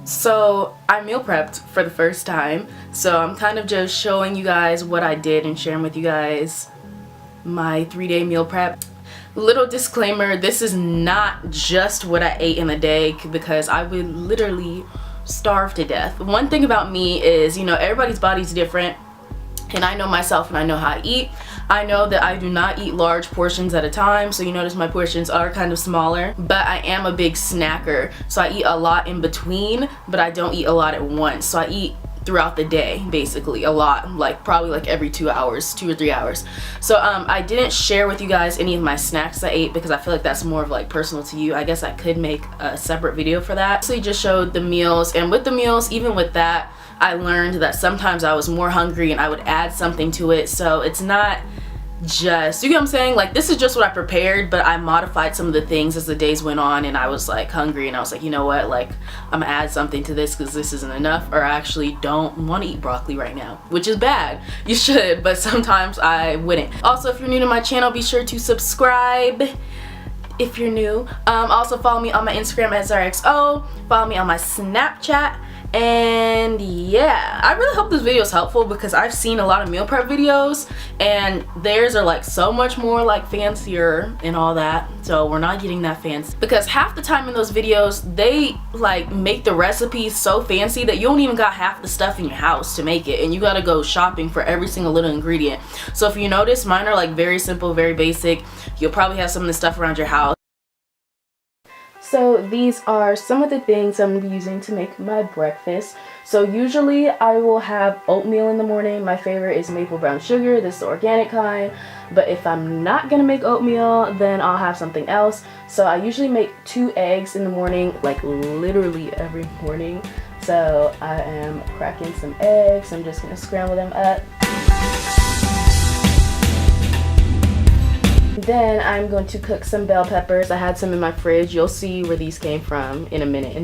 So I meal prepped for the first time, so I'm kind of just showing you guys what I did and sharing with you guys my 3-day meal prep. Little disclaimer, this is not just what I ate in a day, because I would literally starve to death. One thing about me is, you know, everybody's body's different, and I know myself and I know how I eat. I know that I do not eat large portions at a time, so you notice my portions are kind of smaller, but I am a big snacker, so I eat a lot in between, but I don't eat a lot at once. So I eat throughout the day, basically a lot, like probably like every 2 hours, 2 or 3 hours. So I didn't share with you guys any of my snacks I ate, because I feel like that's more of like personal to you. I guess I could make a separate video for that. So I just showed the meals, and with the meals, even with that, I learned that sometimes I was more hungry and I would add something to it. So it's not just, you get what I'm saying? Like, this is just what I prepared, but I modified some of the things as the days went on, and I was like hungry, and I was like, you know what, like, I'm gonna add something to this because this isn't enough, or I actually don't want to eat broccoli right now, which is bad. You should, but sometimes I wouldn't. Also, if you're new to my channel, be sure to subscribe if you're new. Also follow me on my Instagram at zahariaxo, follow me on my Snapchat. And yeah, I really hope this video is helpful, because I've seen a lot of meal prep videos and theirs are like so much more like fancier and all that, so we're not getting that fancy, because half the time in those videos they like make the recipes so fancy that you don't even got half the stuff in your house to make it, and you gotta go shopping for every single little ingredient. So if you notice, mine are like very simple, very basic. You'll probably have some of the stuff around your house. So these are some of the things I'm using to make my breakfast. So usually I will have oatmeal in the morning. My favorite is maple brown sugar. This is the organic kind. But if I'm not gonna make oatmeal, then I'll have something else. So I usually make 2 eggs in the morning, like literally every morning. So I am cracking some eggs. I'm just gonna scramble them up. Then I'm going to cook some bell peppers. I had some in my fridge. You'll see where these came from in a minute.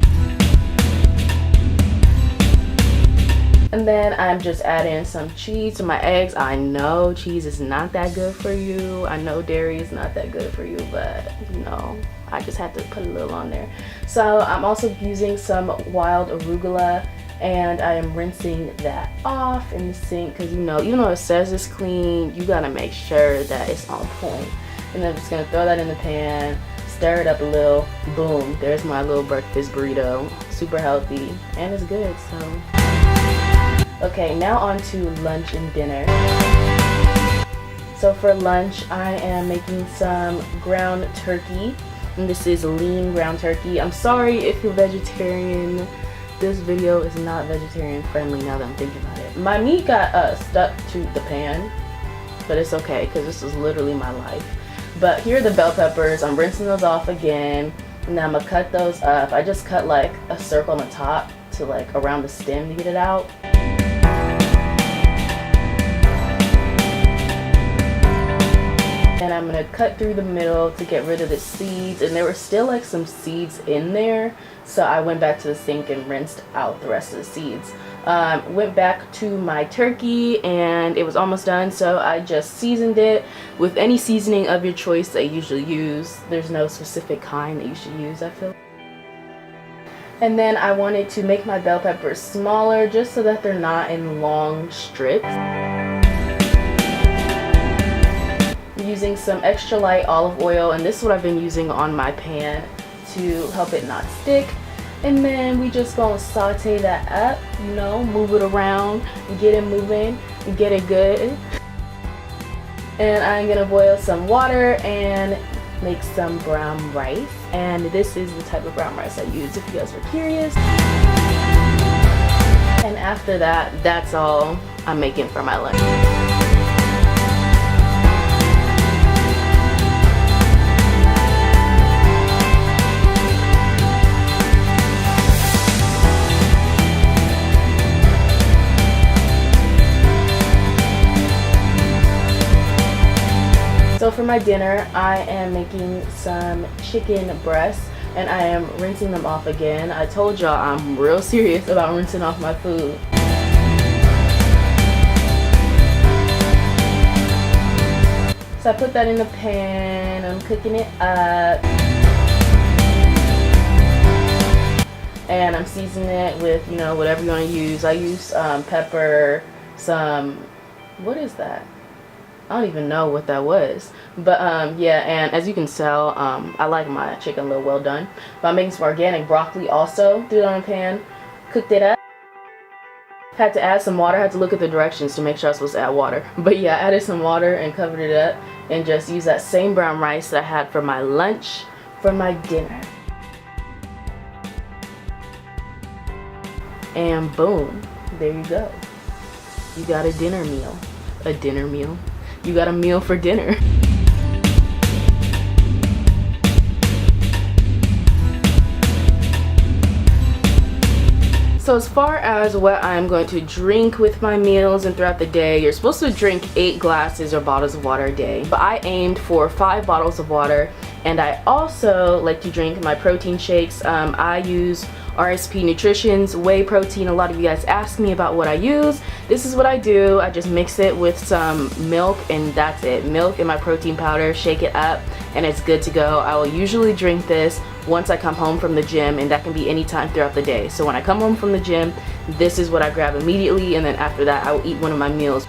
And then I'm just adding some cheese to my eggs. I know cheese is not that good for you. I know dairy is not that good for you, but you know, I just had to put a little on there. So I'm also using some wild arugula, and I am rinsing that off in the sink, because you know, even though it says it's clean, you gotta make sure that it's on point. And then I'm just gonna throw that in the pan, stir it up a little, boom, there's my little breakfast burrito. Super healthy, and it's good, so. Okay, now on to lunch and dinner. So for lunch, I am making some ground turkey, and this is lean ground turkey. I'm sorry if you're vegetarian. This video is not vegetarian friendly now that I'm thinking about it. My meat got stuck to the pan, but it's okay, because this is literally my life. But here are the bell peppers. I'm rinsing those off again, and then I'm gonna cut those up. I just cut like a circle on the top to like around the stem to get it out. And I'm gonna cut through the middle to get rid of the seeds, and there were still like some seeds in there, so I went back to the sink and rinsed out the rest of the seeds. Went back to my turkey, and it was almost done, so I just seasoned it with any seasoning of your choice that you usually use. There's no specific kind that you should use, I feel. And then I wanted to make my bell peppers smaller, just so that they're not in long strips. Using some extra light olive oil, and this is what I've been using on my pan to help it not stick. And then we just gonna saute that up, you know, move it around, get it moving, and get it good. And I'm gonna boil some water and make some brown rice. And this is the type of brown rice I use, if you guys were curious. And after that, that's all I'm making for my lunch. So for my dinner, I am making some chicken breasts, and I am rinsing them off again. I told y'all I'm real serious about rinsing off my food. So I put that in the pan, I'm cooking it up. and I'm seasoning it with, you know, whatever you want to use. I use pepper, some, what is that? I don't even know what that was, but yeah, and as you can tell, I like my chicken a little well done. But I'm making some organic broccoli also. Threw it on a pan, cooked it up. Had to add some water. Had to look at the directions to make sure I was supposed to add water. But yeah, I added some water and covered it up, and just used that same brown rice that I had for my lunch for my dinner. And boom, there you go. You got a dinner meal. A dinner meal. You got a meal for dinner. So as far as what I'm going to drink with my meals and throughout the day, you're supposed to drink 8 glasses or bottles of water a day. But I aimed for 5 bottles of water, and I also like to drink my protein shakes. I use RSP Nutrition's whey protein. A lot of you guys ask me about what I use. This is what I do. I just mix it with some milk, and that's it. Milk and my protein powder, shake it up, and it's good to go. I will usually drink this once I come home from the gym, and that can be any time throughout the day. So when I come home from the gym, this is what I grab immediately, and then after that I will eat one of my meals.